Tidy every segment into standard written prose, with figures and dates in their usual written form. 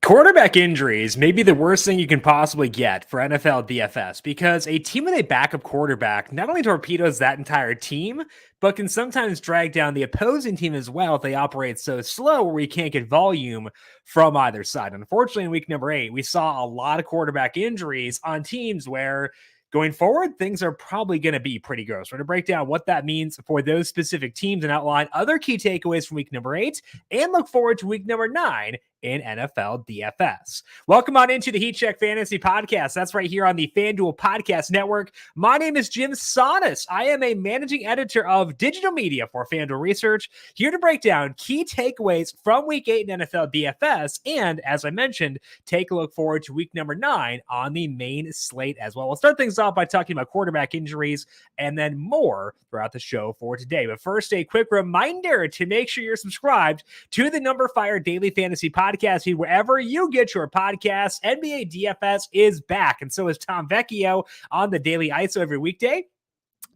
Quarterback injuries may be the worst thing you can possibly get for NFL DFS because a team with a backup quarterback not only torpedoes that entire team, but can sometimes drag down the opposing team as well if they operate so slow where we can't get volume from either side. Unfortunately, in week number 8, we saw a lot of quarterback injuries on teams where going forward, things are probably going to be pretty gross. We're going to break down what that means for those specific teams and outline other key takeaways from week number 8 and look forward to week number 9 in NFL DFS. Welcome on into the Heat Check Fantasy Podcast. That's right here on the FanDuel Podcast Network. My name is Jim Saunas. I am a managing editor of digital media for FanDuel Research, here to break down key takeaways from week 8 in NFL DFS. And as I mentioned, take a look forward to week number 9 on the main slate as well. We'll start things off by talking about quarterback injuries and then more throughout the show for today. But first, a quick reminder to make sure you're subscribed to the numberFire Daily Fantasy Podcast feed wherever you get your podcasts. NBA DFS is back, and so is Tom Vecchio on the Daily ISO every weekday.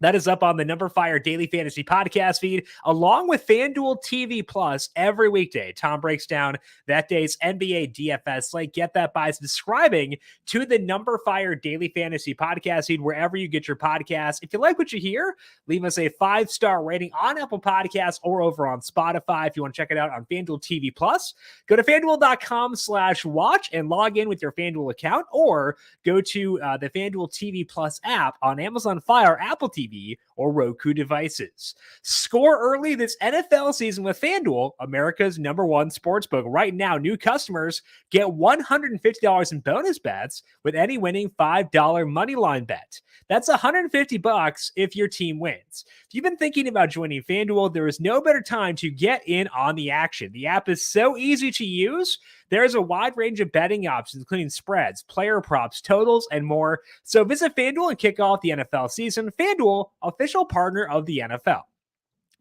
That is up on the numberFire Daily Fantasy Podcast feed, along with FanDuel TV Plus every weekday. Tom breaks down that day's NBA DFS slate. Get that by subscribing to the numberFire Daily Fantasy Podcast feed wherever you get your podcasts. If you like what you hear, leave us a 5-star rating on Apple Podcasts or over on Spotify. If you want to check it out on FanDuel TV Plus, go to FanDuel.com/watch and log in with your FanDuel account, or go to the FanDuel TV Plus app on Amazon Fire, Apple TV, or Roku devices. Score early this NFL season with FanDuel, America's #1 sportsbook. Right now, new customers get $150 in bonus bets with any winning $5 moneyline bet. That's $150 if your team wins. If you've been thinking about joining FanDuel, there is no better time to get in on the action. The app is so easy to use. There's a wide range of betting options, including spreads, player props, totals, and more. So visit FanDuel and kick off the NFL season. FanDuel, official partner of the NFL.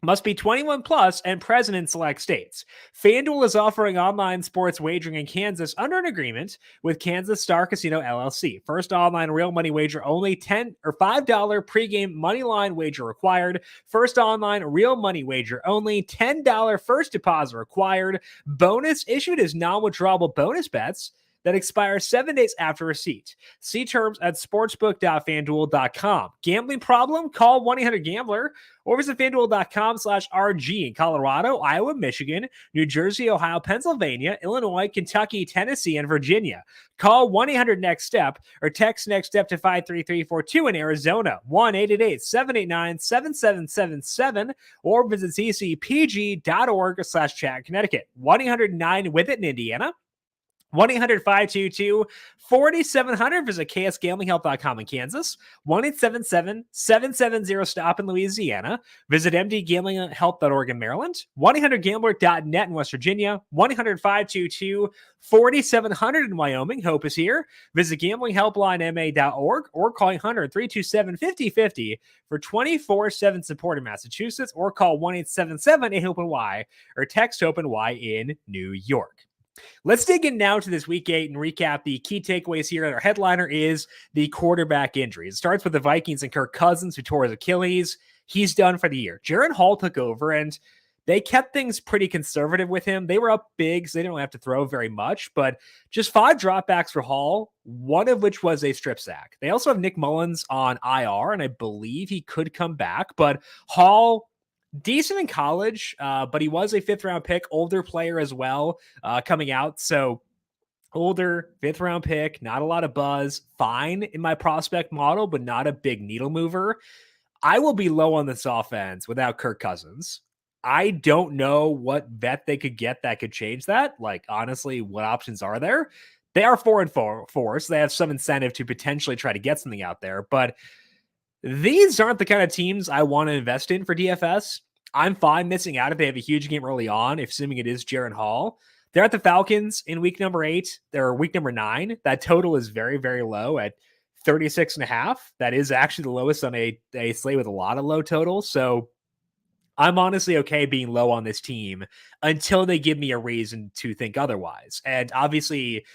Must be 21 plus and present in select states. FanDuel is offering online sports wagering in Kansas under an agreement with Kansas Star Casino LLC. First online real money wager only, $10 or $5 pregame money line wager required. First online real money wager only, $10 first deposit required. Bonus issued as non-withdrawable bonus bets that expires 7 days after receipt. See terms at sportsbook.fanduel.com. Gambling problem? Call 1-800-GAMBLER or visit fanduel.com/RG in Colorado, Iowa, Michigan, New Jersey, Ohio, Pennsylvania, Illinois, Kentucky, Tennessee, and Virginia. Call 1-800-NEXT-STEP or text NEXT STEP to 53342 in Arizona, 1-888-789-7777, or visit ccpg.org/chat Connecticut, 1-800-9-WITH-IT in Indiana, 1-800-522-4700. Visit ksgamblinghelp.com in Kansas. 1-877-770-STOP in Louisiana. Visit mdgamblinghelp.org in Maryland. 1-800-gambler.net in West Virginia. 1-800-522-4700 in Wyoming. Hope is here. Visit gamblinghelplinema.org or call 1-327-5050 for 24/7 support in Massachusetts, or call 1-877-8-HOPE-NY or text HOPE-NY in New York. Let's dig in now to this week 8 and recap the key takeaways here. Our headliner is the quarterback injuries. It starts with the Vikings and Kirk Cousins, who tore his Achilles. He's done for the year. Jaren Hall took over, and they kept things pretty conservative with him. They were up big, so they didn't have to throw very much, but just 5 dropbacks for Hall, one of which was a strip sack. They also have Nick Mullins on IR, and I believe he could come back, but Hall, decent in college, but he was a 5th-round pick, older player as well, coming out. So older, 5th-round pick, not a lot of buzz, fine in my prospect model, but not a big needle mover. I will be low on this offense without Kirk Cousins. I don't know what vet they could get that could change that. Like, honestly, what options are there? They are 4-4, so they have some incentive to potentially try to get something out there, but these aren't the kind of teams I want to invest in for DFS. I'm fine missing out if they have a huge game early on, assuming it is Jaren Hall. They're at the Falcons in week number 8. They're week number 9. That total is very, very low at 36.5. That is actually the lowest on a slate with a lot of low totals. So I'm honestly okay being low on this team until they give me a reason to think otherwise. And obviously,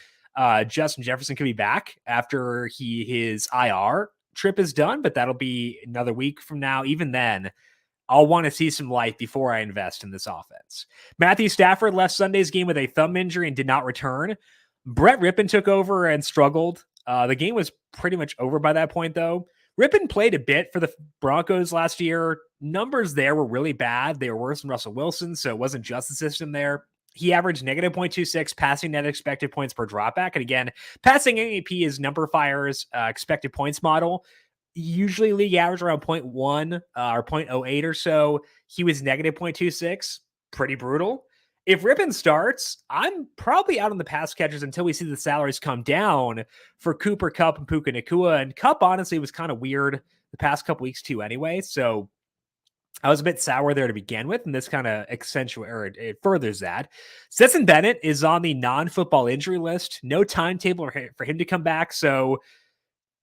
Justin Jefferson could be back after his IR trip is done, but that'll be another week from now. Even then, I'll want to see some light before I invest in this offense. Matthew Stafford left Sunday's game with a thumb injury and did not return. Brett Rippon took over and struggled. The game was pretty much over by that point, though. Rippon played a bit for the Broncos last year. Numbers there were really bad. They were worse than Russell Wilson, so it wasn't just the system there. He averaged negative 0.26 passing net expected points per dropback. And again, passing AAP is numberFire's expected points model. Usually league average around 0.1 or 0.08 or so. He was negative 0.26. Pretty brutal. If Rippon starts, I'm probably out on the pass catchers until we see the salaries come down for Cooper Kupp and Puka Nacua. And Kupp honestly was kind of weird the past couple weeks too anyway. So I was a bit sour there to begin with, and this kind of accentuates or it furthers that. Stetson Bennett is on the non-football injury list. No timetable for him to come back. So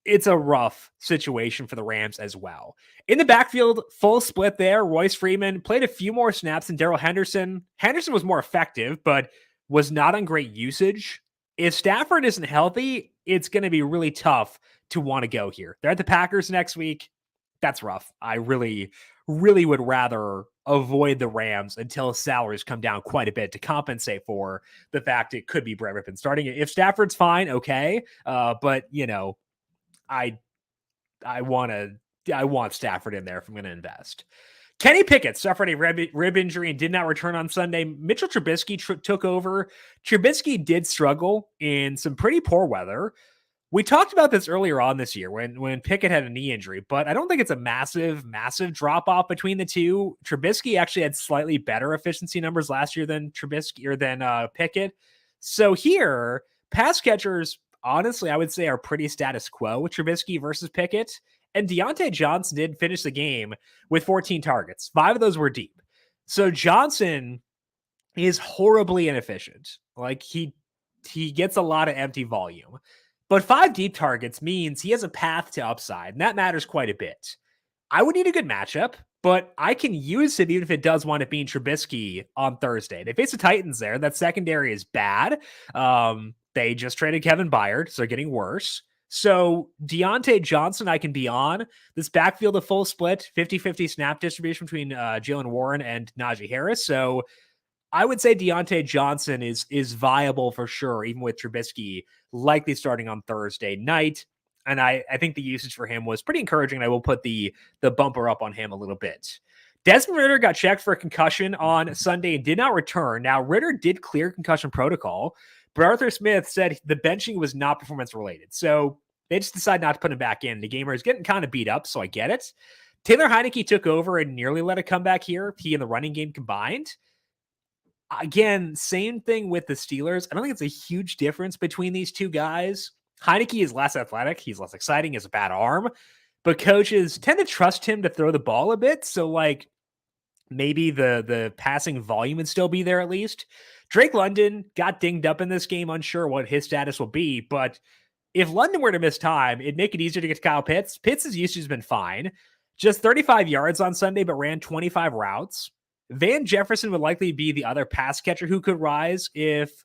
it's a rough situation for the Rams as well. In the backfield, full split there. Royce Freeman played a few more snaps than Darrell Henderson. Henderson was more effective, but was not on great usage. If Stafford isn't healthy, it's going to be really tough to want to go here. They're at the Packers next week. That's rough. I really would rather avoid the Rams until salaries come down quite a bit to compensate for the fact it could be Brett Rippon starting. If Stafford's fine, okay. But I want Stafford in there if I'm going to invest. Kenny Pickett suffered a rib injury and did not return on Sunday. Mitchell Trubisky took over. Trubisky did struggle in some pretty poor weather. We talked about this earlier on this year when Pickett had a knee injury, but I don't think it's a massive drop off between the two. Trubisky actually had slightly better efficiency numbers last year than Pickett. So here, pass catchers, honestly, I would say are pretty status quo with Trubisky versus Pickett. And Deontay Johnson did finish the game with 14 targets. 5 of those were deep. So Johnson is horribly inefficient. Like he gets a lot of empty volume. But 5 deep targets means he has a path to upside, and that matters quite a bit. I would need a good matchup, but I can use it even if it does wind up being Trubisky on Thursday. They face the Titans there. That secondary is bad. They just traded Kevin Byard, so they're getting worse. So Deontay Johnson, I can be on. This backfield, a full split, 50-50 snap distribution between Jalen Warren and Najee Harris. So I would say Deontay Johnson is viable for sure, even with Trubisky likely starting on Thursday night. And I think the usage for him was pretty encouraging. And I will put the bumper up on him a little bit. Desmond Ridder got checked for a concussion on Sunday and did not return. Now, Ridder did clear concussion protocol, but Arthur Smith said the benching was not performance related. So they just decided not to put him back in. The gamer is getting kind of beat up, so I get it. Taylor Heineke took over and nearly let it come back here. He and the running game combined. Again, same thing with the Steelers. I don't think it's a huge difference between these two guys. Heineke is less athletic. He's less exciting. He has a bad arm. But coaches tend to trust him to throw the ball a bit. So, like, maybe the passing volume would still be there at least. Drake London got dinged up in this game. Unsure what his status will be. But if London were to miss time, it'd make it easier to get to Kyle Pitts. Pitts' usage has been fine. Just 35 yards on Sunday, but ran 25 routes. Van Jefferson would likely be the other pass catcher who could rise if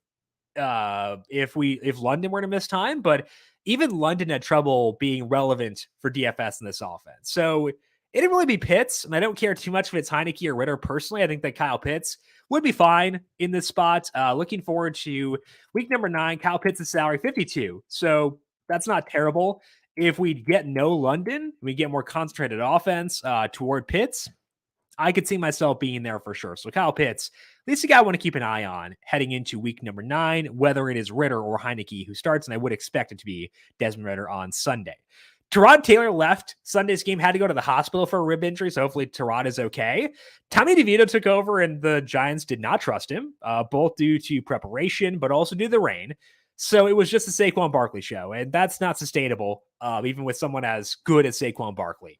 London were to miss time, but even London had trouble being relevant for DFS in this offense. So it'd really be Pitts, and I don't care too much if it's Heineke or Ridder personally. I think that Kyle Pitts would be fine in this spot. Looking forward to week number 9. Kyle Pitts' salary 52, so that's not terrible. If we get no London, we get more concentrated offense toward Pitts, I could see myself being there for sure. So Kyle Pitts, at least a guy I want to keep an eye on heading into week number 9, whether it is Ridder or Heineke who starts, and I would expect it to be Desmond Ridder on Sunday. Tyrod Taylor left Sunday's game, had to go to the hospital for a rib injury, so hopefully Tyrod is okay. Tommy DeVito took over, and the Giants did not trust him, both due to preparation, but also due to the rain. So it was just a Saquon Barkley show, and that's not sustainable, even with someone as good as Saquon Barkley.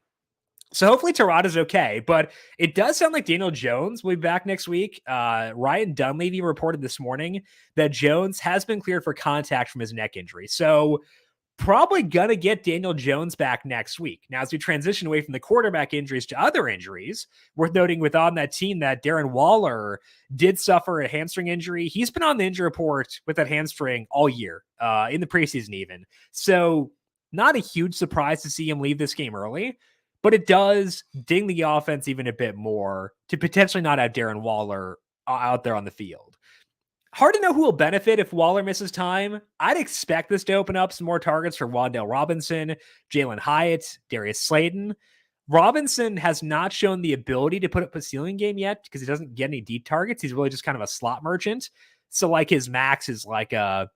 So hopefully Tyrod is okay, but it does sound like Daniel Jones will be back next week. Ryan Dunleavy reported this morning that Jones has been cleared for contact from his neck injury. So probably going to get Daniel Jones back next week. Now, as we transition away from the quarterback injuries to other injuries, worth noting with on that team that Darren Waller did suffer a hamstring injury. He's been on the injury report with that hamstring all year, in the preseason even. So not a huge surprise to see him leave this game early. But it does ding the offense even a bit more to potentially not have Darren Waller out there on the field. Hard to know who will benefit if Waller misses time. I'd expect this to open up some more targets for Wan'Dale Robinson, Jalen Hyatt, Darius Slayton. Robinson has not shown the ability to put up a ceiling game yet because he doesn't get any deep targets. He's really just kind of a slot merchant. So like his max is like a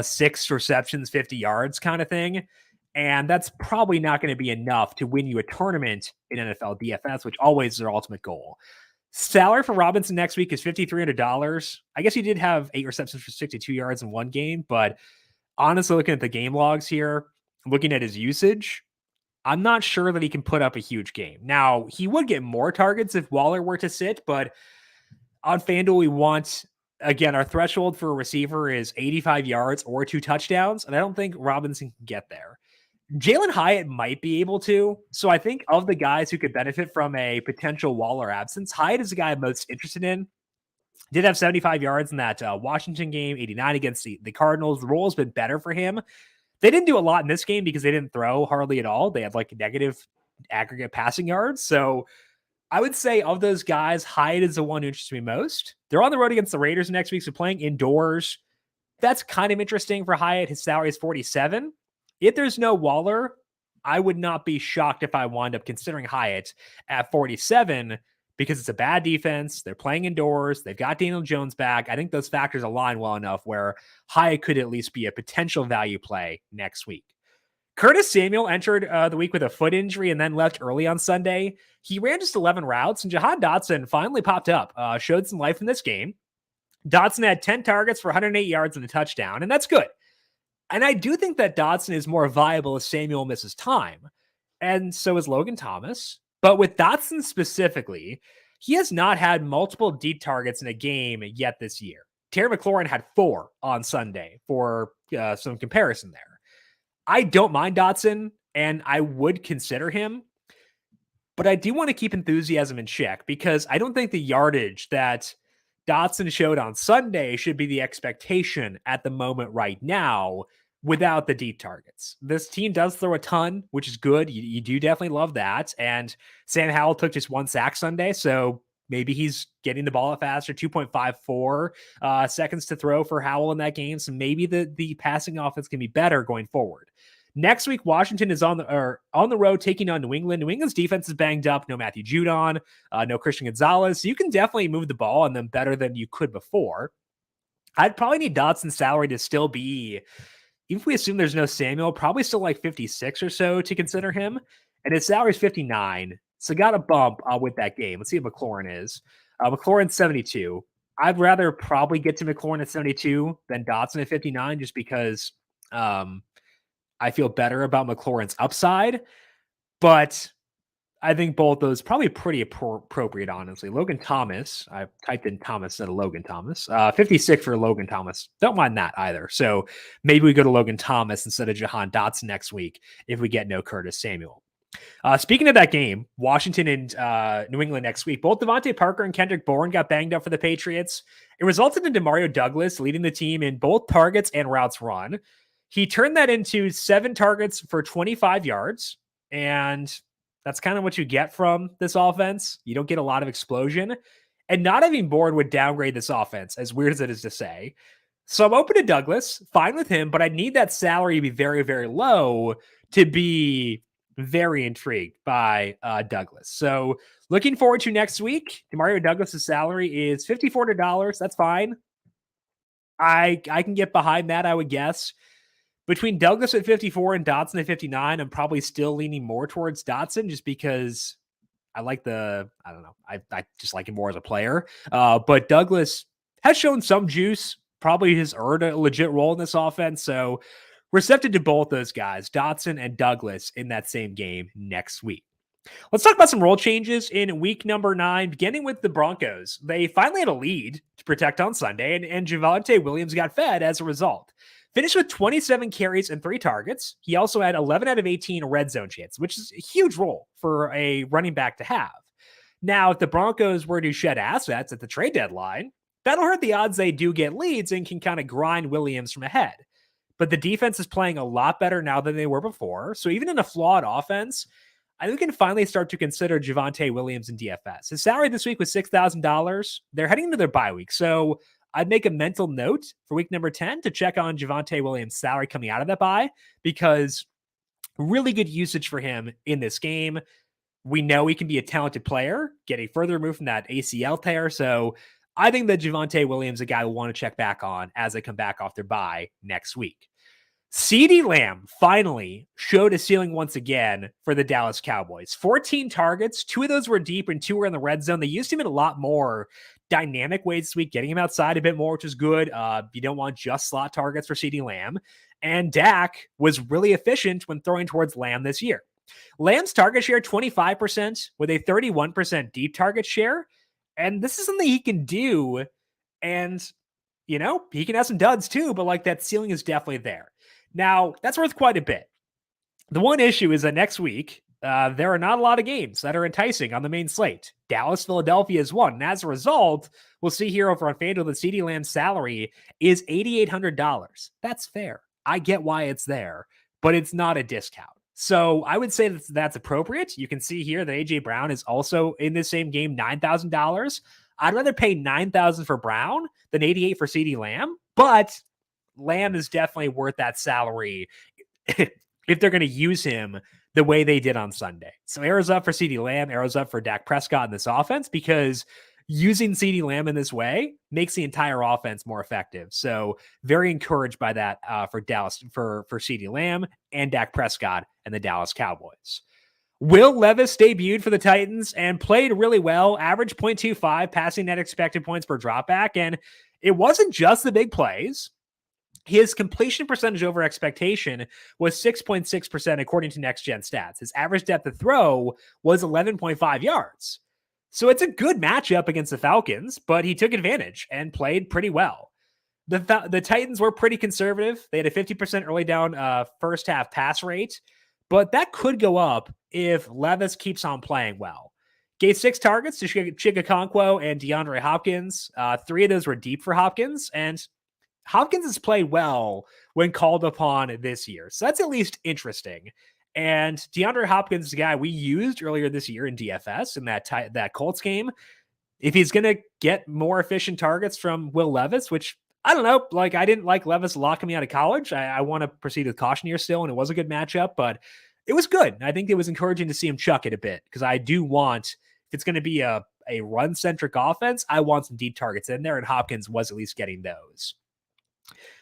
6 receptions, 50 yards kind of thing. And that's probably not going to be enough to win you a tournament in NFL DFS, which always is their ultimate goal. Salary for Robinson next week is $5,300. I guess he did have 8 receptions for 62 yards in one game, but honestly, looking at the game logs here, looking at his usage, I'm not sure that he can put up a huge game. Now, he would get more targets if Waller were to sit, but on FanDuel, we want, again, our threshold for a receiver is 85 yards or 2 touchdowns, and I don't think Robinson can get there. Jalen Hyatt might be able to. So I think of the guys who could benefit from a potential Waller absence, Hyatt is the guy I'm most interested in. Did have 75 yards in that Washington game, 89 against the Cardinals. The role has been better for him. They didn't do a lot in this game because they didn't throw hardly at all. They had like negative aggregate passing yards. So I would say of those guys, Hyatt is the one who interests me most. They're on the road against the Raiders next week, so playing indoors. That's kind of interesting for Hyatt. His salary is 47. If there's no Waller, I would not be shocked if I wind up considering Hyatt at 47 because it's a bad defense. They're playing indoors. They've got Daniel Jones back. I think those factors align well enough where Hyatt could at least be a potential value play next week. Curtis Samuel entered the week with a foot injury and then left early on Sunday. He ran just 11 routes, and Jahan Dotson finally popped up, showed some life in this game. Dotson had 10 targets for 108 yards and a touchdown, and that's good. And I do think that Dotson is more viable if Samuel misses time. And so is Logan Thomas. But with Dotson specifically, he has not had multiple deep targets in a game yet this year. Terry McLaurin had 4 on Sunday for some comparison there. I don't mind Dotson, and I would consider him. But I do want to keep enthusiasm in check because I don't think the yardage that Dotson showed on Sunday should be the expectation at the moment right now without the deep targets. This team does throw a ton, which is good. You do definitely love that. And Sam Howell took just 1 sack Sunday, so maybe he's getting the ball faster, 2.54 seconds to throw for Howell in that game. So maybe the passing offense can be better going forward. Next week, Washington is on the road taking on New England. New England's defense is banged up. No Matthew Judon, no Christian Gonzalez. So you can definitely move the ball on them better than you could before. I'd probably need Dotson's salary to still be, even if we assume there's no Samuel, probably still like 56 or so to consider him. And his salary is 59. So got a bump with that game. Let's see what McLaurin is. McLaurin's 72. I'd rather probably get to McLaurin at 72 than Dotson at 59 just because I feel better about McLaurin's upside, but I think both those probably pretty appropriate, honestly. Logan Thomas, I typed in Thomas instead of Logan Thomas, 56 for Logan Thomas. Don't mind that either. So maybe we go to Logan Thomas instead of Jahan Dotson next week if we get no Curtis Samuel. Speaking of that game, Washington and New England next week, both Devontae Parker and Kendrick Bourne got banged up for the Patriots. It resulted in Demario Douglas leading the team in both targets and routes run. He turned that into 7 targets for 25 yards, and that's kind of what you get from this offense. You don't get a lot of explosion, and not having Bourne would downgrade this offense, as weird as it is to say. So I'm open to Douglas, fine with him, but I need that salary to be very, very low to be very intrigued by Douglas. So looking forward to next week. Demario Douglas's salary is $5,400. That's fine. I can get behind that, I would guess. Between Douglas at 54 and Dotson at 59, I'm probably still leaning more towards Dotson just because I like I just like him more as a player. But Douglas has shown some juice, probably has earned a legit role in this offense. So receptive to both those guys, Dotson and Douglas, in that same game next week. Let's talk about some role changes in week number 9, beginning with the Broncos. They finally had a lead to protect on Sunday, and Javonte Williams got fed as a result. Finished with 27 carries and 3 targets. He also had 11 out of 18 red zone chances, which is a huge role for a running back to have. Now, if the Broncos were to shed assets at the trade deadline, that'll hurt the odds they do get leads and can kind of grind Williams from ahead. But the defense is playing a lot better now than they were before. So even in a flawed offense, I think we can finally start to consider Javonte Williams in DFS. His salary this week was $6,000. They're heading into their bye week. So I'd make a mental note for week number 10 to check on Javonte Williams' salary coming out of that bye, because really good usage for him in this game. We know he can be a talented player, getting further removed from that ACL tear. So I think that Javonte Williams is a guy we'll want to check back on as they come back off their bye next week. CeeDee Lamb finally showed a ceiling once again for the Dallas Cowboys. 14 targets, 2 of those were deep and 2 were in the red zone. They used him in a lot more dynamic ways this week, getting him outside a bit more, which is good. You don't want just slot targets for CeeDee Lamb. And Dak was really efficient when throwing towards Lamb this year. Lamb's target share 25% with a 31% deep target share. And this is something he can do. And, you know, he can have some duds too, but like that ceiling is definitely there. Now, that's worth quite a bit. The one issue is that next week, there are not a lot of games that are enticing on the main slate. Dallas, Philadelphia is one. And as a result, we'll see here over on FanDuel that CeeDee Lamb's salary is $8,800. That's fair. I get why it's there, but it's not a discount. So I would say that's appropriate. You can see here that AJ Brown is also in the same game, $9,000. I'd rather pay $9,000 for Brown than $88,000 for CeeDee Lamb, but Lamb is definitely worth that salary if they're going to use him the way they did on Sunday. So arrows up for CeeDee Lamb, arrows up for Dak Prescott in this offense, because using CeeDee Lamb in this way makes the entire offense more effective. So very encouraged by that for Dallas, for CeeDee Lamb and Dak Prescott and the Dallas Cowboys. Will Levis debuted for the Titans and played really well, average 0.25 passing net expected points per dropback. And it wasn't just the big plays. His completion percentage over expectation was 6.6% according to Next Gen Stats. His average depth of throw was 11.5 yards. So it's a good matchup against the Falcons, but he took advantage and played pretty well. The Titans were pretty conservative. They had a 50% early down first half pass rate, but that could go up if Levis keeps on playing well. Gave 6 targets to Chigakonkwo and DeAndre Hopkins. 3 of those were deep for Hopkins, and Hopkins has played well when called upon this year. So that's at least interesting. And DeAndre Hopkins is a guy we used earlier this year in DFS in that Colts game. If he's going to get more efficient targets from Will Levis, which I don't know, like I didn't like Levis a lot coming out of college. I want to proceed with caution here still, and it was a good matchup, but it was good. I think it was encouraging to see him chuck it a bit, because I do want, if it's going to be a run-centric offense, I want some deep targets in there, and Hopkins was at least getting those.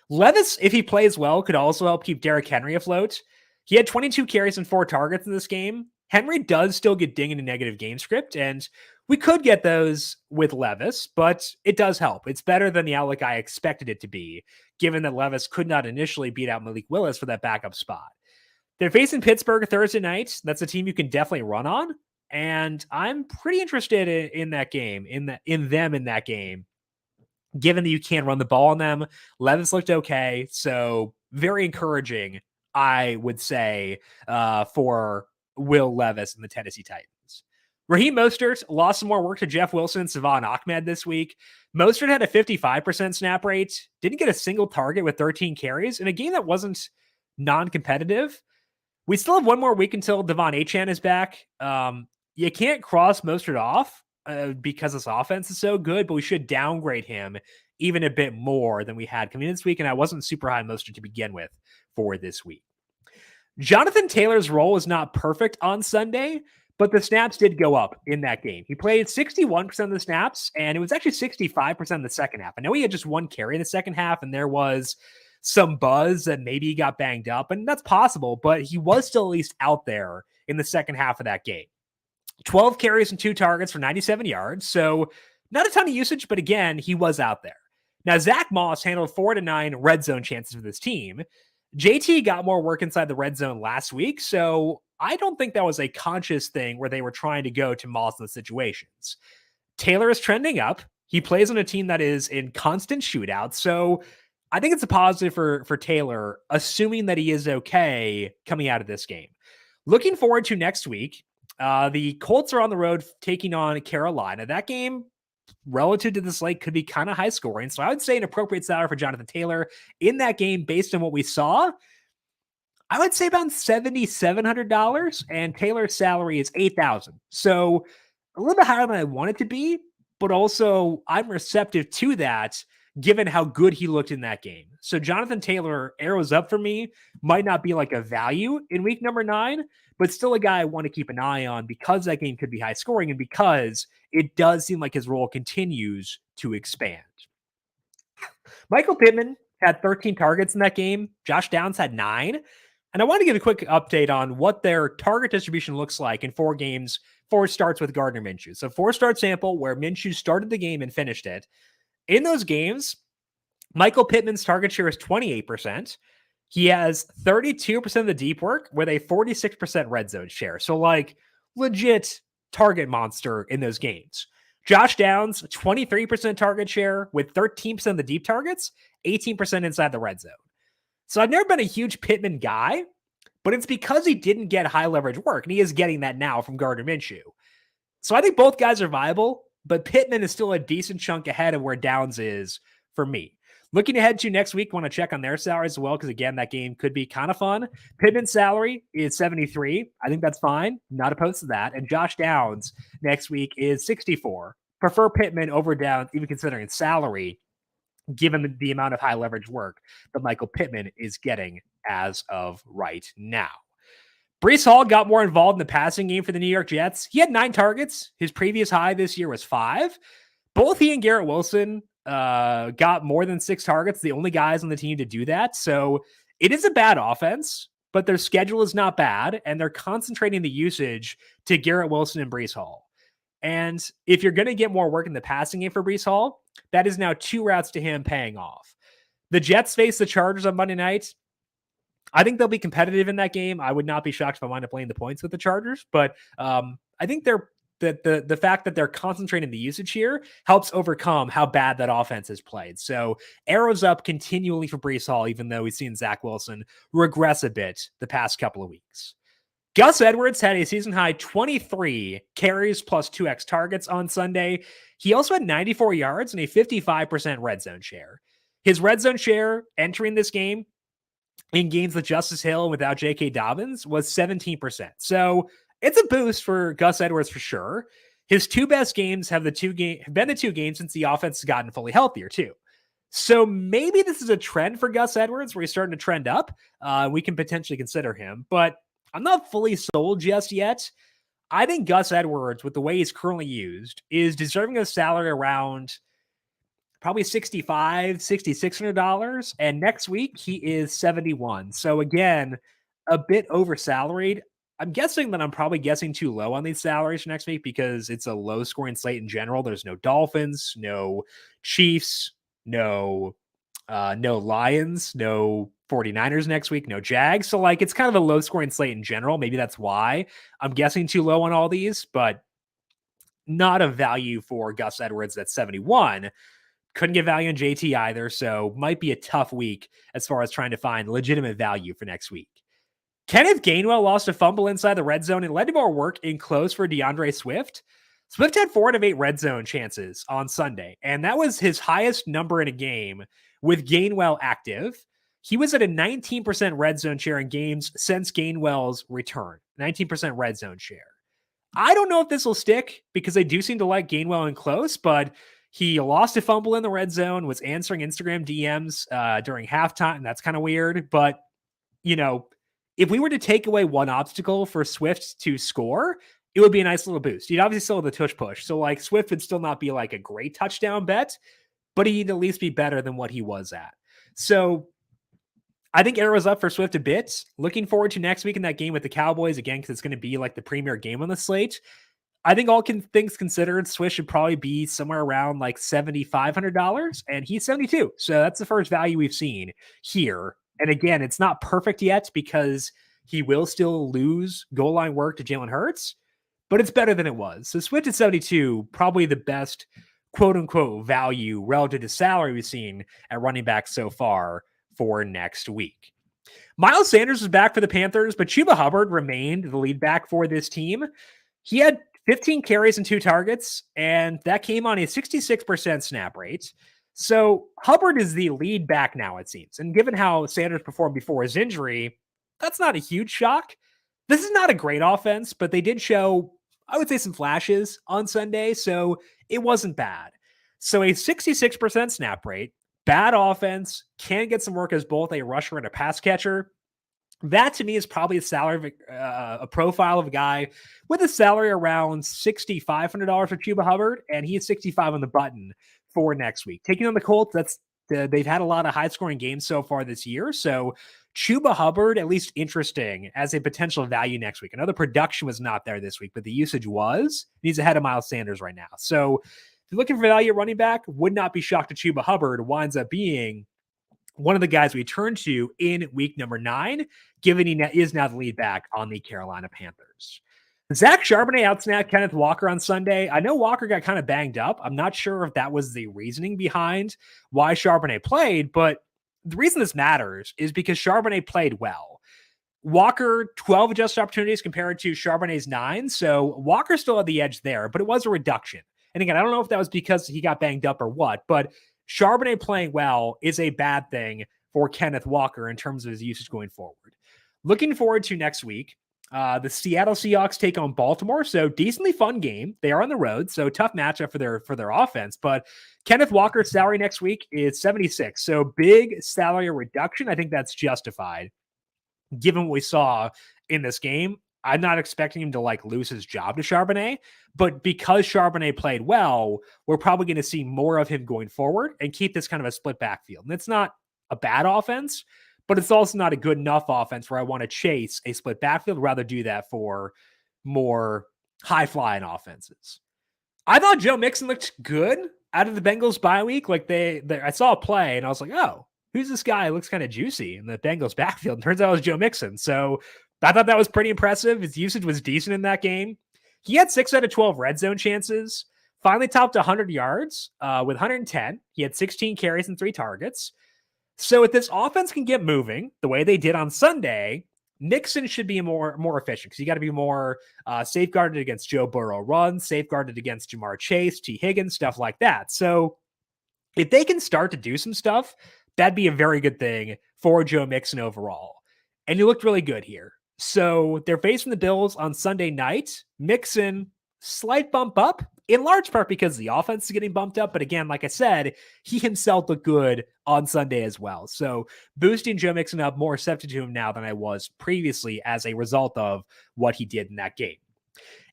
Levis, if he plays well, could also help keep Derrick Henry afloat. He had 22 carries and 4 targets in this game. Henry does still get dinged in a negative game script, and we could get those with Levis, but it does help. It's better than the outlook I expected it to be, given that Levis could not initially beat out Malik Willis for that backup spot. They're facing Pittsburgh Thursday night. That's a team you can definitely run on, and I'm pretty interested in that game, in that game, given that you can run the ball on them. Levis looked okay, so very encouraging, I would say, for Will Levis and the Tennessee Titans. Raheem Mostert lost some more work to Jeff Wilson and Savon Ahmed this week. Mostert had a 55% snap rate, didn't get a single target with 13 carries in a game that wasn't non-competitive. We still have one more week until Devon Achane is back. You can't cross Mostert off because this offense is so good, but we should downgrade him even a bit more than we had coming in this week, and I wasn't super high on Mostert to begin with for this week. Jonathan Taylor's role is not perfect on Sunday, but the snaps did go up in that game. He played 61% of the snaps, and it was actually 65% in the second half. I know he had just 1 carry in the second half, and there was some buzz that maybe he got banged up, and that's possible, but he was still at least out there in the second half of that game. 12 carries and 2 targets for 97 yards, so not a ton of usage, but again, he was out there. Now, Zach Moss handled 4 to 9 red zone chances for this team. JT got more work inside the red zone last week, so I don't think that was a conscious thing where they were trying to go to Moss in the situations. Taylor is trending up. He plays on a team that is in constant shootouts, so I think it's a positive for Taylor, assuming that he is okay coming out of this game. Looking forward to next week. The Colts are on the road taking on Carolina. That game, relative to the slate, could be kind of high scoring. So I would say an appropriate salary for Jonathan Taylor in that game based on what we saw. I would say about $7,700, and Taylor's salary is $8,000. So a little bit higher than I want it to be, but also I'm receptive to that given how good he looked in that game. So Jonathan Taylor arrows up for me, might not be like a value in week number 9, but still a guy I want to keep an eye on because that game could be high scoring and because it does seem like his role continues to expand. Michael Pittman had 13 targets in that game. Josh Downs had 9. And I want to give a quick update on what their target distribution looks like in 4 games, 4 starts with Gardner Minshew. So 4-start sample where Minshew started the game and finished it. In those games, Michael Pittman's target share is 28%. He has 32% of the deep work with a 46% red zone share. So like legit target monster in those games. Josh Downs, 23% target share with 13% of the deep targets, 18% inside the red zone. So I've never been a huge Pittman guy, but it's because he didn't get high leverage work, and he is getting that now from Gardner Minshew. So I think both guys are viable, but Pittman is still a decent chunk ahead of where Downs is for me. Looking ahead to next week, want to check on their salaries as well, because again, that game could be kind of fun. Pittman's salary is 73. I think that's fine. Not opposed to that. And Josh Downs next week is 64. Prefer Pittman over Downs, even considering salary, given the amount of high leverage work that Michael Pittman is getting as of right now. Breece Hall got more involved in the passing game for the New York Jets. He had 9 targets. His previous high this year was 5. Both he and Garrett Wilson got more than 6 targets, the only guys on the team to do that. So it is a bad offense, but their schedule is not bad, and they're concentrating the usage to Garrett Wilson and Breece Hall. And if you're going to get more work in the passing game for Breece Hall, that is now 2 routes to him paying off. The Jets face the Chargers on Monday night. I think they'll be competitive in that game. I would not be shocked if I wind up playing the points with the Chargers, but I think the fact that they're concentrating the usage here helps overcome how bad that offense has played. So arrows up continually for Breece Hall, even though we've seen Zach Wilson regress a bit the past couple of weeks. Gus Edwards had a season-high 23 carries plus 2x targets on Sunday. He also had 94 yards and a 55% red zone share. His red zone share entering this game in games with Justice Hill and without J.K. Dobbins was 17%. So it's a boost for Gus Edwards for sure. His 2 best games have been the 2 games since the offense has gotten fully healthier too. So maybe this is a trend for Gus Edwards where he's starting to trend up. We can potentially consider him, but I'm not fully sold just yet. I think Gus Edwards, with the way he's currently used, is deserving a salary around probably $6,500, $6,600. And next week, he is 71. So again, a bit over salaried. I'm guessing that I'm probably guessing too low on these salaries for next week because it's a low scoring slate in general. There's no Dolphins, no Chiefs, no Lions, no 49ers next week, no Jags. So like it's kind of a low scoring slate in general. Maybe that's why I'm guessing too low on all these, but not a value for Gus Edwards at 71. Couldn't get value in JT either. So might be a tough week as far as trying to find legitimate value for next week. Kenneth Gainwell lost a fumble inside the red zone and led to more work in close for DeAndre Swift. Swift had 4 out of 8 red zone chances on Sunday, and that was his highest number in a game with Gainwell active. He was at a 19% red zone share in games since Gainwell's return, 19% red zone share. I don't know if this will stick because they do seem to like Gainwell in close, but he lost a fumble in the red zone, was answering Instagram DMs during halftime, and that's kind of weird. But, you know, if we were to take away one obstacle for Swift to score, it would be a nice little boost. He'd obviously still have the tush push. So, like, Swift would still not be like a great touchdown bet, but he'd at least be better than what he was at. So I think arrows up for Swift a bit. Looking forward to next week in that game with the Cowboys again, because it's going to be like the premier game on the slate. I think all things considered, Swift should probably be somewhere around like $7,500, and he's 72. So that's the first value we've seen here. And again, it's not perfect yet because he will still lose goal line work to Jalen Hurts, but it's better than it was. So Swift at 72, probably the best quote unquote value relative to salary we've seen at running back so far for next week. Miles Sanders was back for the Panthers, but Chuba Hubbard remained the lead back for this team. He had 15 carries and 2 targets, and that came on a 66% snap rate. So Hubbard is the lead back now, it seems. And given how Sanders performed before his injury, that's not a huge shock. This is not a great offense, but they did show, I would say, some flashes on Sunday, so it wasn't bad. So a 66% snap rate, bad offense, can get some work as both a rusher and a pass catcher. That to me is probably a salary, a profile of a guy with a salary around $6,500 for Chuba Hubbard, and he is 65 on the button for next week. Taking on the Colts, they've had a lot of high scoring games so far this year. So Chuba Hubbard, at least interesting as a potential value next week. I know the production was not there this week, but the usage was. He's ahead of Miles Sanders right now. So if you're looking for value at running back, would not be shocked if Chuba Hubbard winds up being one of the guys we turn to in week number 9, given he is now the lead back on the Carolina Panthers. Zach Charbonnet outsnapped Kenneth Walker on Sunday. I know Walker got kind of banged up. I'm not sure if that was the reasoning behind why Charbonnet played, but the reason this matters is because Charbonnet played well. Walker, 12 adjusted opportunities compared to Charbonnet's 9. So Walker still had the edge there, but it was a reduction. And again, I don't know if that was because he got banged up or what, but Charbonnet playing well is a bad thing for Kenneth Walker in terms of his usage going forward. Looking forward to next week, the Seattle Seahawks take on Baltimore. So decently fun game. They are on the road, so tough matchup for their offense. But Kenneth Walker's salary next week is 76. So big salary reduction. I think that's justified given what we saw in this game. I'm not expecting him to lose his job to Charbonnet, but because Charbonnet played well, we're probably going to see more of him going forward and keep this kind of a split backfield. And it's not a bad offense, but it's also not a good enough offense where I want to chase a split backfield. I'd rather do that for more high flying offenses. I thought Joe Mixon looked good out of the Bengals bye week. I saw a play and I was like, oh, who's this guy? Looks kind of juicy in the Bengals backfield. And turns out it was Joe Mixon. So I thought that was pretty impressive. His usage was decent in that game. He had 6 out of 12 red zone chances, finally topped 100 yards with 110. He had 16 carries and 3 targets. So if this offense can get moving the way they did on Sunday, Mixon should be more efficient because you got to be more safeguarded against Joe Burrow runs, safeguarded against Jamar Chase, T. Higgins, stuff like that. So if they can start to do some stuff, that'd be a very good thing for Joe Mixon overall. And he looked really good here. So they're facing the Bills on Sunday night. Mixon, slight bump up, in large part because the offense is getting bumped up. But again, like I said, he himself looked good on Sunday as well. So boosting Joe Mixon up, more receptive to him now than I was previously as a result of what he did in that game.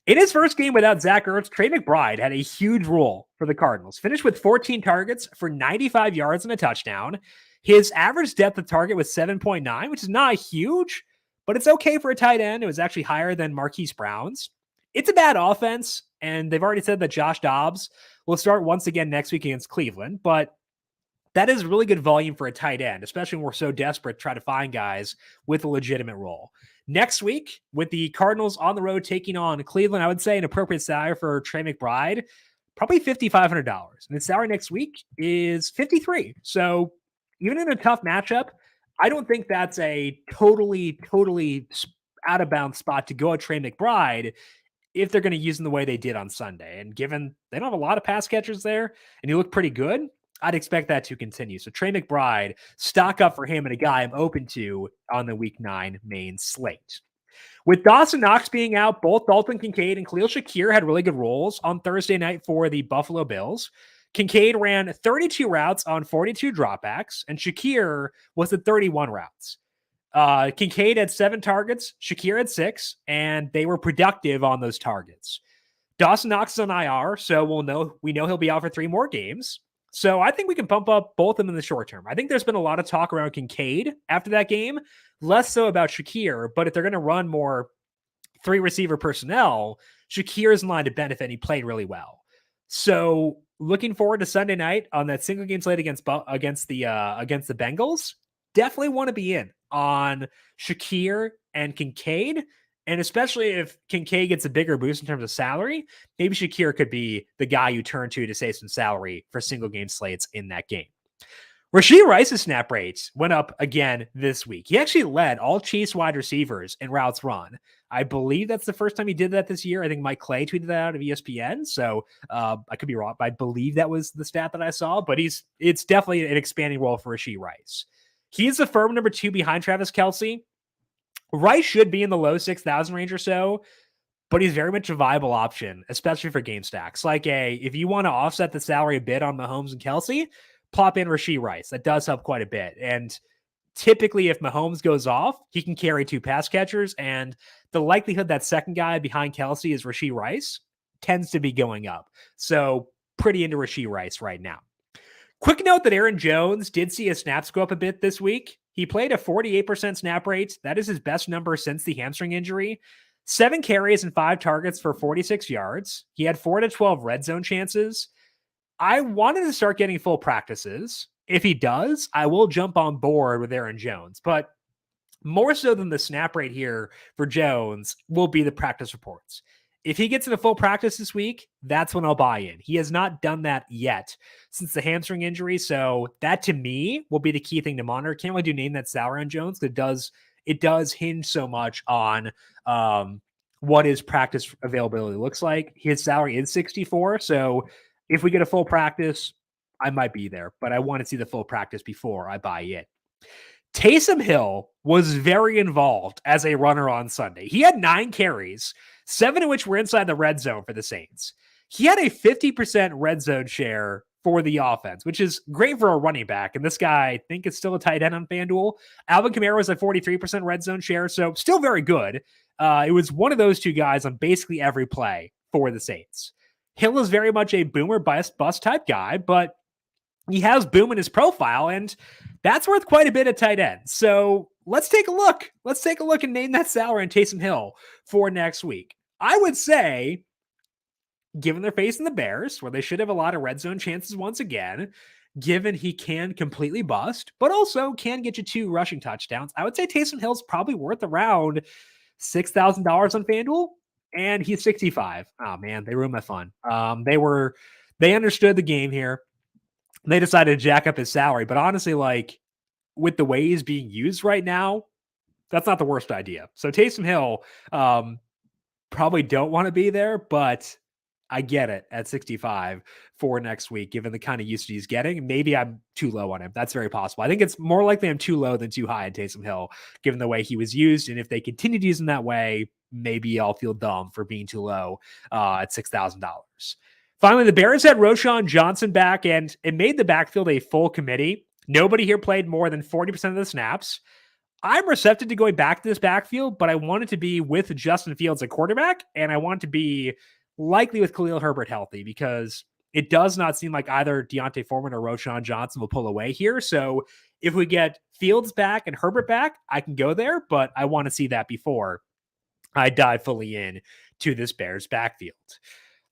In his first game without Zach Ertz, Trey McBride had a huge role for the Cardinals. Finished with 14 targets for 95 yards and a touchdown. His average depth of target was 7.9, which is not huge, but it's okay for a tight end. It was actually higher than Marquise Brown's. It's a bad offense, and they've already said that Josh Dobbs will start once again next week against Cleveland, but that is really good volume for a tight end, especially when we're so desperate to try to find guys with a legitimate role. Next week, with the Cardinals on the road taking on Cleveland, I would say an appropriate salary for Trey McBride, probably $5,500. And his salary next week is $53. So even in a tough matchup, I don't think that's a totally out of bounds spot to go at Trey McBride if they're going to use him the way they did on Sunday. And given they don't have a lot of pass catchers there and he looked pretty good, I'd expect that to continue. So Trey McBride, stock up for him and a guy I'm open to on the Week 9 main slate. With Dawson Knox being out, both Dalton Kincaid and Khalil Shakir had really good roles on Thursday night for the Buffalo Bills. Kincaid ran 32 routes on 42 dropbacks, and Shakir was at 31 routes. Kincaid had 7 targets, Shakir had 6, and they were productive on those targets. Dawson Knox is on IR, so we know he'll be out for 3 more games. So I think we can pump up both of them in the short term. I think there's been a lot of talk around Kincaid after that game, less so about Shakir, but if they're going to run more 3 receiver personnel, Shakir is in line to benefit, and he played really well. So looking forward to Sunday night on that single game slate against the Bengals. Definitely want to be in on Shakir and Kincaid. And especially if Kincaid gets a bigger boost in terms of salary, maybe Shakir could be the guy you turn to save some salary for single game slates in that game. Rashee Rice's snap rates went up again this week. He actually led all Chiefs wide receivers in routes run. I believe that's the first time he did that this year. I think Mike Clay tweeted that out of ESPN. So I could be wrong, but I believe that was the stat that I saw. But it's definitely an expanding role for Rashee Rice. He's the firm number 2 behind Travis Kelce. Rice should be in the low 6,000 range or so, but he's very much a viable option, especially for game stacks. If you want to offset the salary a bit on Mahomes and Kelce, plop in Rashee Rice. That does help quite a bit. And typically, if Mahomes goes off, he can carry 2 pass catchers, and the likelihood that second guy behind Kelsey is Rashee Rice tends to be going up. So pretty into Rashee Rice right now. Quick note that Aaron Jones did see his snaps go up a bit this week. He played a 48% snap rate. That is his best number since the hamstring injury. 7 carries and 5 targets for 46 yards. He had 4 to 12 red zone chances. I wanted to start getting full practices. If he does, I will jump on board with Aaron Jones. But more so than the snap rate here for Jones will be the practice reports. If he gets into full practice this week, that's when I'll buy in. He has not done that yet since the hamstring injury. So that to me will be the key thing to monitor. Can't really do name that salary on Jones. It does hinge so much on what his practice availability looks like. His salary is 64. So if we get a full practice, I might be there, but I want to see the full practice before I buy it. Taysom Hill was very involved as a runner on Sunday. He had 9 carries, 7 of which were inside the red zone for the Saints. He had a 50% red zone share for the offense, which is great for a running back. And this guy, I think, is still a tight end on FanDuel. Alvin Kamara was at 43% red zone share, so still very good. It was one of those 2 guys on basically every play for the Saints. Hill is very much a boomer bust type guy, but he has boom in his profile, and that's worth quite a bit at tight end. So let's take a look. Let's take a look and name that salary on Taysom Hill for next week. I would say, given they're facing the Bears, where they should have a lot of red zone chances once again, given he can completely bust, but also can get you 2 rushing touchdowns, I would say Taysom Hill's probably worth around $6,000 on FanDuel, and he's 65. Oh man, they ruined my fun. They understood the game here. They decided to jack up his salary, but honestly, like with the way he's being used right now, that's not the worst idea. So Taysom Hill probably don't want to be there, but I get it at 65 for next week, given the kind of usage he's getting. Maybe I'm too low on him. That's very possible. I think it's more likely I'm too low than too high on Taysom Hill, given the way he was used. And if they continue to use him that way, maybe I'll feel dumb for being too low at $6,000. Finally, the Bears had Roschon Johnson back, and it made the backfield a full committee. Nobody here played more than 40% of the snaps. I'm receptive to going back to this backfield, but I want it to be with Justin Fields at quarterback, and I want it to be likely with Khalil Herbert healthy, because it does not seem like either Deontay Foreman or Roschon Johnson will pull away here. So if we get Fields back and Herbert back, I can go there, but I want to see that before I dive fully in to this Bears backfield.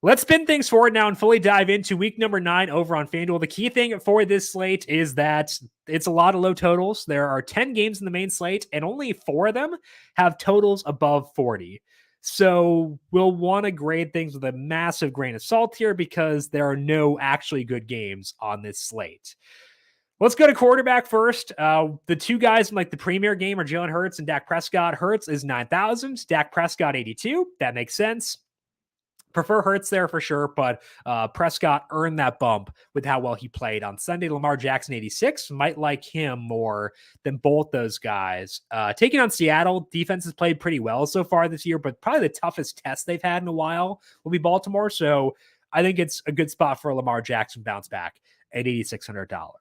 Let's spin things forward now and fully dive into week number 9 over on FanDuel. The key thing for this slate is that it's a lot of low totals. There are 10 games in the main slate, and only 4 of them have totals above 40. So we'll want to grade things with a massive grain of salt here, because there are no actually good games on this slate. Let's go to quarterback first. The 2 guys in like the premier game are Jalen Hurts and Dak Prescott. Hurts is 9,000. Dak Prescott 82. That makes sense. Prefer Hurts there for sure, but Prescott earned that bump with how well he played on Sunday. Lamar Jackson 86. Might like him more than both those guys. Taking on Seattle, defense has played pretty well so far this year, but probably the toughest test they've had in a while will be Baltimore. So I think it's a good spot for a Lamar Jackson bounce back at $8,600.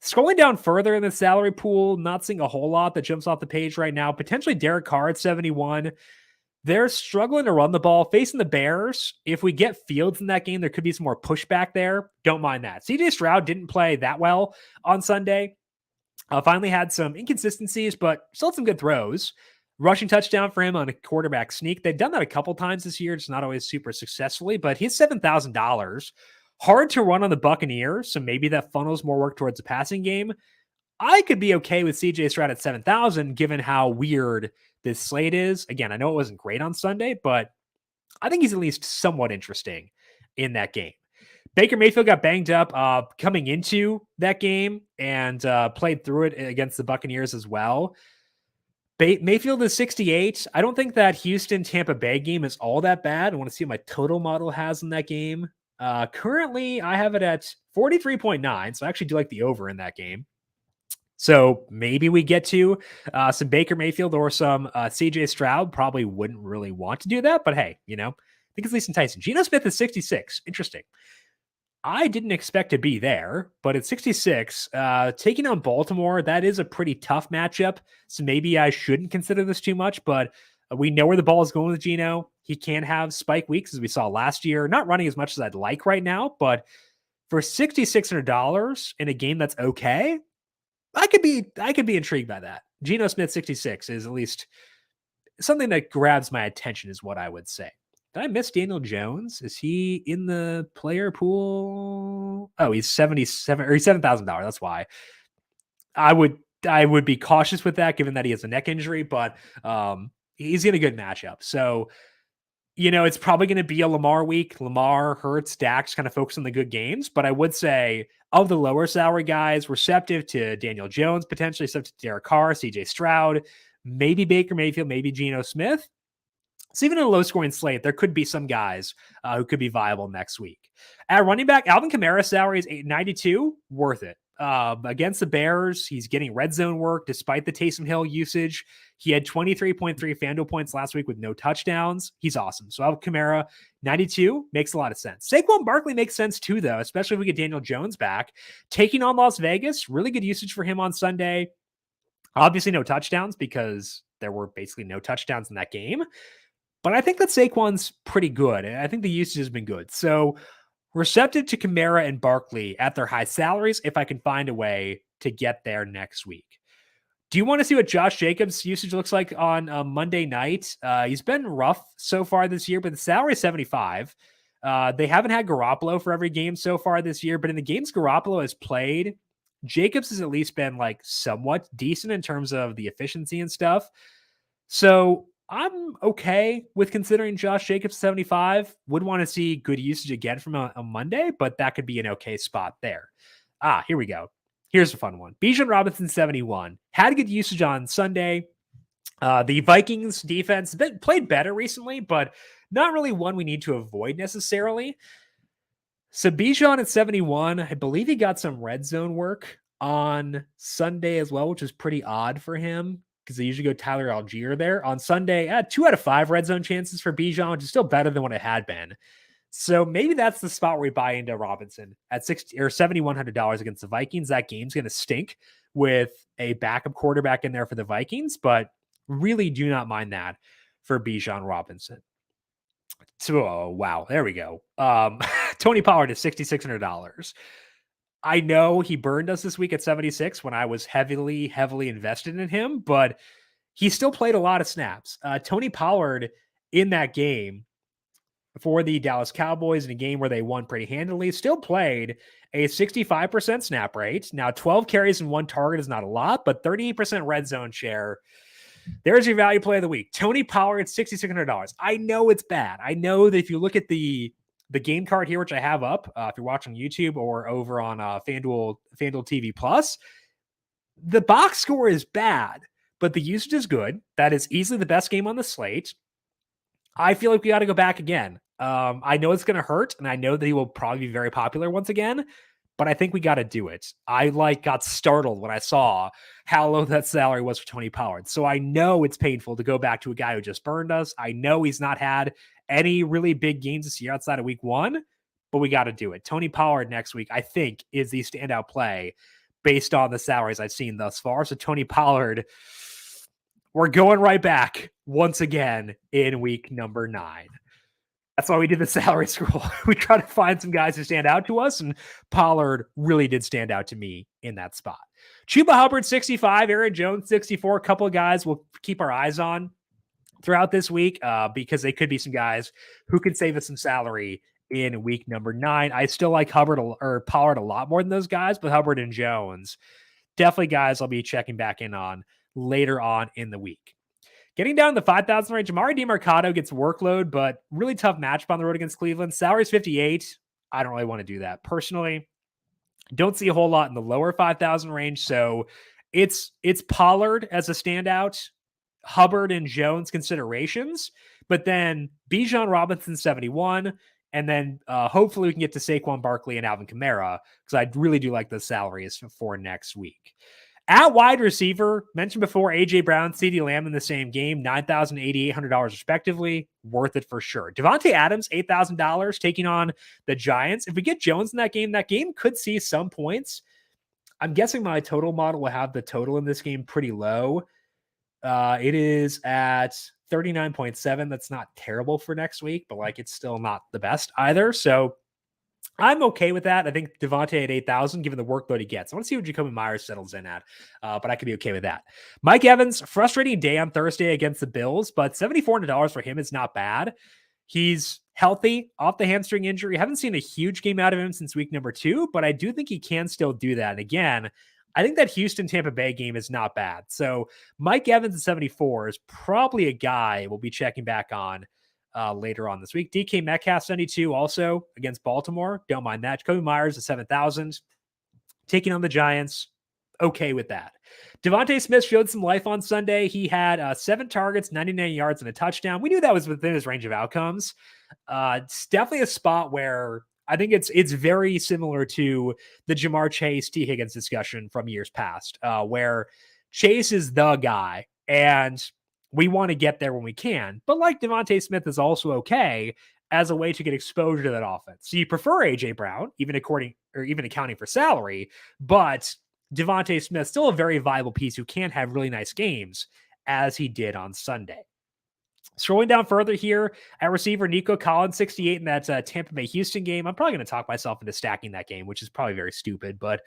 Scrolling down further in the salary pool, not seeing a whole lot that jumps off the page right now. Potentially Derek Carr at 71. They're struggling to run the ball, facing the Bears. If we get Fields in that game, there could be some more pushback there. Don't mind that. CJ Stroud didn't play that well on Sunday. Finally had some inconsistencies, but still had some good throws. Rushing touchdown for him on a quarterback sneak. They've done that a couple times this year. It's not always super successfully, but he's $7,000. Hard to run on the Buccaneers, so maybe that funnels more work towards the passing game. I could be okay with CJ Stroud at 7,000, given how weird this slate is. Again, I know it wasn't great on Sunday, but I think he's at least somewhat interesting in that game. Baker Mayfield got banged up coming into that game and played through it against the Buccaneers as well. Mayfield is 68. I don't think that Houston-Tampa Bay game is all that bad. I want to see what my total model has in that game. Currently, I have it at 43.9, so I actually do like the over in that game. So maybe we get to some Baker Mayfield or some CJ Stroud. Probably wouldn't really want to do that, but hey, I think it's at least enticing. Geno Smith is 66. Interesting. I didn't expect to be there, but at 66, taking on Baltimore, that is a pretty tough matchup. So maybe I shouldn't consider this too much, but we know where the ball is going with Geno. He can have spike weeks, as we saw last year. Not running as much as I'd like right now, but for $6,600 in a game that's okay, I could be intrigued by that. Geno Smith 66 is at least something that grabs my attention, is what I would say. Did I miss Daniel Jones? Is he in the player pool? Oh, he's 77 or he's $7,000. That's why. I would I would be cautious with that given that he has a neck injury, but he's in a good matchup. So, it's probably going to be a Lamar week. Lamar, Hurts, Dax kind of focus on the good games, but I would say of the lower salary guys, receptive to Daniel Jones, potentially receptive to Derek Carr, CJ Stroud, maybe Baker Mayfield, maybe Geno Smith. So even in a low scoring slate, there could be some guys who could be viable next week. At running back, Alvin Kamara's salary is $892, worth it. Against the Bears, he's getting red zone work despite the Taysom Hill usage. He had 23.3 FanDuel points last week with no touchdowns. He's awesome. So Alvin Kamara, 92, makes a lot of sense. Saquon Barkley makes sense too, though, especially if we get Daniel Jones back. Taking on Las Vegas, really good usage for him on Sunday. Obviously no touchdowns because there were basically no touchdowns in that game. But I think that Saquon's pretty good. And I think the usage has been good. So receptive to Kamara and Barkley at their high salaries if I can find a way to get there next week. Do you want to see what Josh Jacobs' usage looks like on Monday night? He's been rough so far this year, but the salary is 75. They haven't had Garoppolo for every game so far this year, but in the games Garoppolo has played, Jacobs has at least been like somewhat decent in terms of the efficiency and stuff. So I'm okay with considering Josh Jacobs 75. Would want to see good usage again from a Monday, but that could be an okay spot there. Here we go. Here's a fun one. Bijan Robinson 71 had good usage on Sunday. The Vikings defense played better recently, but not really one we need to avoid necessarily. So Bijan at 71, I believe he got some red zone work on Sunday as well, which is pretty odd for him because they usually go Tyler Algier there. On Sunday, 2 out of 5 red zone chances for Bijan, which is still better than what it had been. So maybe that's the spot where we buy into Robinson at $7,100 against the Vikings. That game's going to stink with a backup quarterback in there for the Vikings, but really do not mind that for Bijan Robinson. So, oh, wow, there we go. Tony Pollard is $6,600. I know he burned us this week at 76 when I was heavily invested in him, but he still played a lot of snaps. Tony Pollard in that game for the Dallas Cowboys in a game where they won pretty handily still played a 65% snap rate. Now, 12 carries and 1 target is not a lot, but 38% red zone share. There's your value play of the week. Tony Pollard, $6,600. I know it's bad. I know that if you look at the game card here, which I have up, if you're watching YouTube or over on FanDuel TV Plus, the box score is bad, but the usage is good. That is easily the best game on the slate. I feel like we got to go back again. I know it's going to hurt, and I know that he will probably be very popular once again, but I think we got to do it. I got startled when I saw how low that salary was for Tony Pollard. So I know it's painful to go back to a guy who just burned us. I know he's not had any really big games this year outside of week 1, but we got to do it. Tony Pollard next week, I think, is the standout play based on the salaries I've seen thus far. So Tony Pollard, we're going right back once again in week number 9. That's why we did the salary scroll. We try to find some guys who stand out to us, and Pollard really did stand out to me in that spot. Chuba Hubbard, 65, Aaron Jones, 64. A couple of guys we'll keep our eyes on throughout this week because they could be some guys who could save us some salary in week number 9. I still like Hubbard or Pollard a lot more than those guys, but Hubbard and Jones, definitely guys I'll be checking back in on later on in the week. Getting down the 5,000 range, Amari DiMercado gets workload, but really tough matchup on the road against Cleveland. Salary's 58. I don't really want to do that. Personally, don't see a whole lot in the lower 5,000 range, so it's Pollard as a standout, Hubbard and Jones considerations, but then Bijan Robinson 71, and then hopefully we can get to Saquon Barkley and Alvin Kamara, because I really do like the salaries for next week. At wide receiver, mentioned before, A.J. Brown, CeeDee Lamb in the same game, $9,000, $8,800 respectively. Worth it for sure. Devontae Adams, $8,000, taking on the Giants. If we get Jones in that game could see some points. I'm guessing my total model will have the total in this game pretty low. It is at 39.7. That's not terrible for next week, but like it's still not the best either. So I'm okay with that. I think Devontae at 8,000, given the workload he gets. I want to see what Jacoby Myers settles in at, but I could be okay with that. Mike Evans, frustrating day on Thursday against the Bills, but $7,400 for him is not bad. He's healthy off the hamstring injury. Haven't seen a huge game out of him since week number 2, but I do think he can still do that. And again, I think that Houston-Tampa Bay game is not bad. So Mike Evans at 74 is probably a guy we'll be checking back on later on this week. DK Metcalf 72 also against Baltimore. Don't mind that. Jacoby Myers at 7,000. Taking on the Giants. Okay with that. Devontae Smith showed some life on Sunday. He had 7 targets, 99 yards, and a touchdown. We knew that was within his range of outcomes. It's definitely a spot where I think it's very similar to the Jamar Chase, T. Higgins discussion from years past, where Chase is the guy, and we want to get there when we can. But like Devontae Smith is also okay as a way to get exposure to that offense. So you prefer A.J. Brown, even accounting for salary, but Devontae Smith still a very viable piece who can have really nice games, as he did on Sunday. Scrolling down further here at receiver, Nico Collins, 68 in that Tampa Bay Houston game. I'm probably going to talk myself into stacking that game, which is probably very stupid, but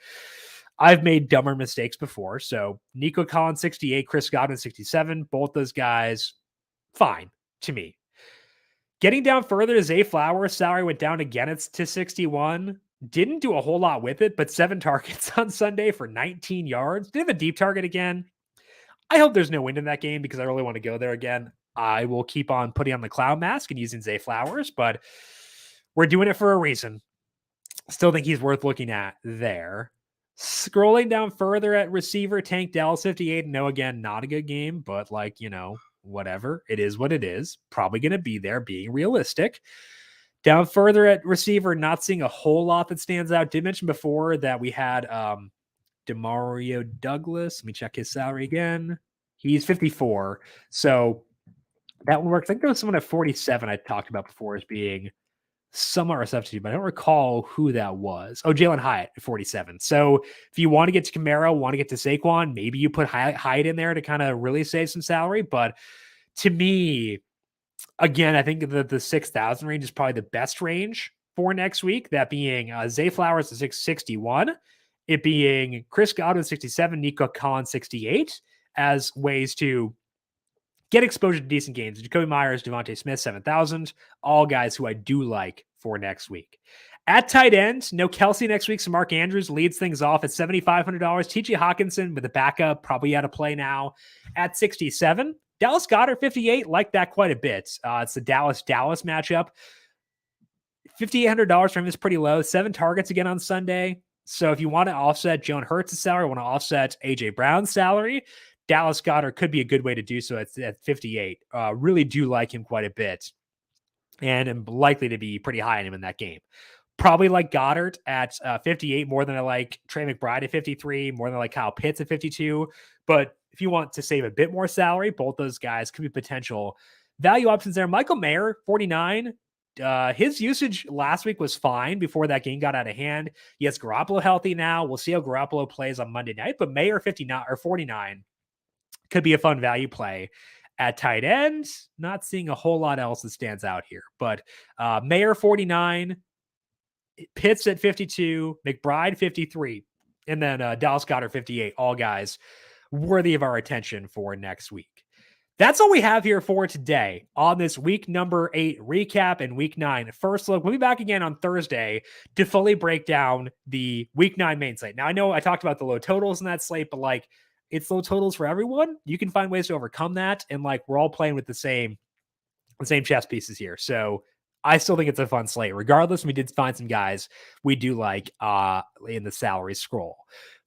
I've made dumber mistakes before. So Nico Collins, 68, Chris Godwin, 67. Both those guys, fine to me. Getting down further to Zay Flowers, salary went down again. It's to 61. Didn't do a whole lot with it, but 7 targets on Sunday for 19 yards. Did have a deep target again. I hope there's no wind in that game because I really want to go there again. I will keep on putting on the clown mask and using Zay Flowers, but we're doing it for a reason. Still think he's worth looking at there. Scrolling down further at receiver, Tank Dell, 58. No, again, not a good game, but like, whatever. It is what it is. Probably going to be there, being realistic. Down further at receiver, not seeing a whole lot that stands out. Did mention before that we had Demario Douglas. Let me check his salary again. He's 54. So that one works. I think there was someone at 47 I talked about before as being somewhat a substitute, but I don't recall who that was. Oh, Jalen Hyatt at 47. So if you want to get to Camaro, want to get to Saquon, maybe you put Hyatt in there to kind of really save some salary. But to me, again, I think that the 6,000 range is probably the best range for next week. That being Zay Flowers at 661, it being Chris Godwin 67, Nico Collins 68 as ways to get exposure to decent games. Jacoby Myers, Devontae Smith, 7,000. All guys who I do like for next week. At tight end, no Kelsey next week, so Mark Andrews leads things off at $7,500. T.J. Hawkinson with a backup, probably out of play now at 67. Dallas Goedert, 58. Like that quite a bit. It's the Dallas matchup. $5,800 for him is pretty low. 7 targets again on Sunday. So if you want to offset Jalen Hurts' salary, want to offset A.J. Brown's salary, Dallas Goedert could be a good way to do so at 58. Really do like him quite a bit and am likely to be pretty high on him in that game. Probably like Goddard at 58 more than I like Trey McBride at 53, more than I like Kyle Pitts at 52. But if you want to save a bit more salary, both those guys could be potential value options there. Michael Mayer, 49. His usage last week was fine before that game got out of hand. He has Garoppolo healthy now. We'll see how Garoppolo plays on Monday night, but Mayer 59 or 49 could be a fun value play at tight end. Not seeing a whole lot else that stands out here, but Mayer 49, Pitts at 52, McBride 53, and then Dallas Goedert 58. All guys worthy of our attention for next week. That's all we have here for today on this week number 8 recap and week 9 first look. We'll be back again on Thursday to fully break down the week 9 main slate. Now, I know I talked about the low totals in that slate, but like it's low totals for everyone. You can find ways to overcome that. And like, we're all playing with the same chess pieces here. So I still think it's a fun slate. Regardless, we did find some guys we do like in the salary scroll.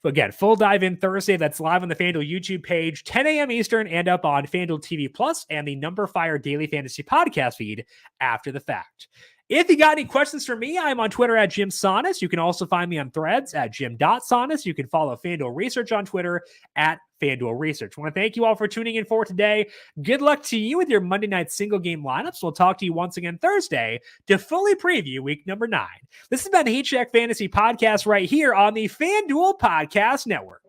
So again, full dive in Thursday. That's live on the FanDuel YouTube page, 10 a.m. Eastern, and up on FanDuel TV Plus and the numberFire Daily Fantasy Podcast feed after the fact. If you got any questions for me, I'm on Twitter at Jim Sonis. You can also find me on Threads at Jim.Sonis. You can follow FanDuel Research on Twitter at FanDuel Research. I want to thank you all for tuning in for today. Good luck to you with your Monday night single game lineups. We'll talk to you once again Thursday to fully preview week number 9. This has been the Heat Check Fantasy Podcast right here on the FanDuel Podcast Network.